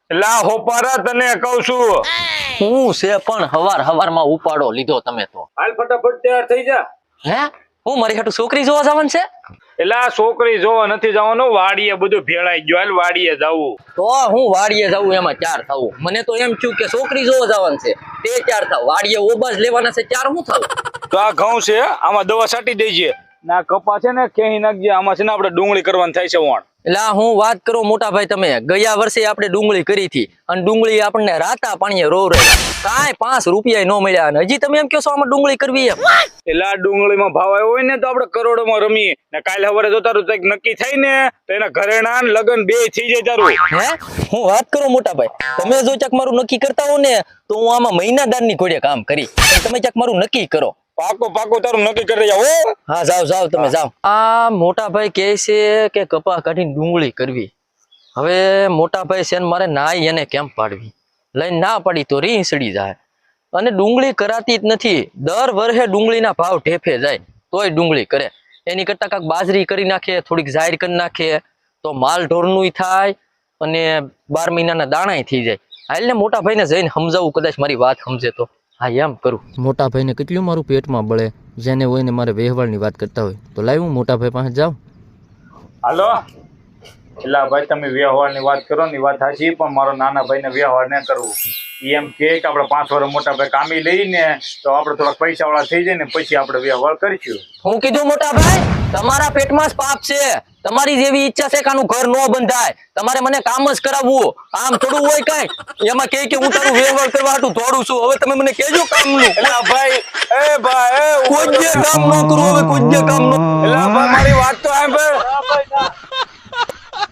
એલા હોપારા તને કહું છું હું છે પણ હવારમાં ઉપાડો લીધો તમે તો હાલ ફટાફટ તૈયાર થઈ જા હે હું મારી હાટુ છોકરી જોવા જવાનું છે એલા છોકરી જોવા નથી જવાનું વાડીએ બધું ભેળાઈ ગયું હાલ વાડીએ જવું તો હું વાડીએ જવું એમાં ચાર થવું મને તો એમ થયું કે છોકરી જોવા જવાનું છે તે ચાર થાવ વાડીએ ઓબાજ લેવાના છે ચાર હું થાવ તો આ ઘઉં છે આમાં દવા છાંટી દેજે ના કપા છે ને ખેહી નાખજે આમાં છે ને આપણે ડુંગળી કરવાની થાય છે વણ એટલે હું વાત કરું મોટા ભાઈ તમે ગયા વર્ષે આપણે ડુંગળી કરી હતી અને ડુંગળી આપણને રાતા પાણીએ રોવરાઈ કાંઈ 5 રૂપિયા ન મળ્યા અને હજી તમે એમ કહો છો આમાં ડુંગળી કરવી એમ એલા ડુંગળીમાં ભાવ આવ્યો હોય ને તો આપણે કરોડોમાં રમીએ ને કાલે સવારે જો તારું કંઈક નક્કી થાય ને તો એના ઘરેણા ને લગન બે થઈ જાય તારું હે હું વાત કરું મોટા ભાઈ તમે જો ચક મારું નક્કી કરતા હો ને તો હું આમાં મહિનાદારની ઘોડે કામ કરી પણ તમે ચક મારું નક્કી કરો પાકો તારું નક્કી કરી જાવ હો હા જાવ તમે જાવ આ મોટા ભાઈ કહે છે કે કપા કાઢીને ડુંગળી કરવી હવે મોટા ભાઈ છે ને મારે નાઈ એને કેમ પાડવી લઈને ના પડી તો રીંસડી જાય અને ડુંગળી કરાતી જ નથી દર વર્ષે ડુંગળીના ભાવ ઢેફે જાય તોય ડુંગળી કરે એની કરતા કાંક બાજરી કરી નાખે થોડીક જાહેર કરી નાખે તો માલ ઢોરનું થાય અને 12 મહિનાના દાણાય થઈ જાય હાલ ને મોટા ભાઈને જઈને સમજાવું કદાચ મારી વાત સમજે તો હા એમ કરું મોટા ભાઈને કેટલું મારું પેટમાં બળે જેને હોય ને મારે વ્યવહારની વાત કરતા હોય તો લાવ હું મોટા ભાઈ પાસે જાઉં હાલો એલા ભાઈ તમે વ્યવહારની વાત કરો ને વાત સાચી પણ મારો નાના ભાઈને વ્યવહાર ન કરવું એમ કે આપણે 5 વર્ષ મોટા ભાઈ કામી લઈને તો આપણે થોડા પૈસા વાળા થઈ જાય ને પછી આપણે વ્યવહાર કરીશું હું કીધું મોટા ભાઈ તમારા પેટમાં જ પાપ છે તમારી જેવી ઈચ્છા છે કે આનું ઘર ન બંધાય તમારે મને કામ જ કરાવવું આમ થોડું હોય કઈ એમાં કે હું તારું વ્યવહાર કરવા હાટું દોડું છું હવે તમે મને કહેજો કામનું એલા ભાઈ કોઈ કામ ન કરું હવે કોઈ કામ ન એલા ભાઈ મારી વાત તો સાંભળ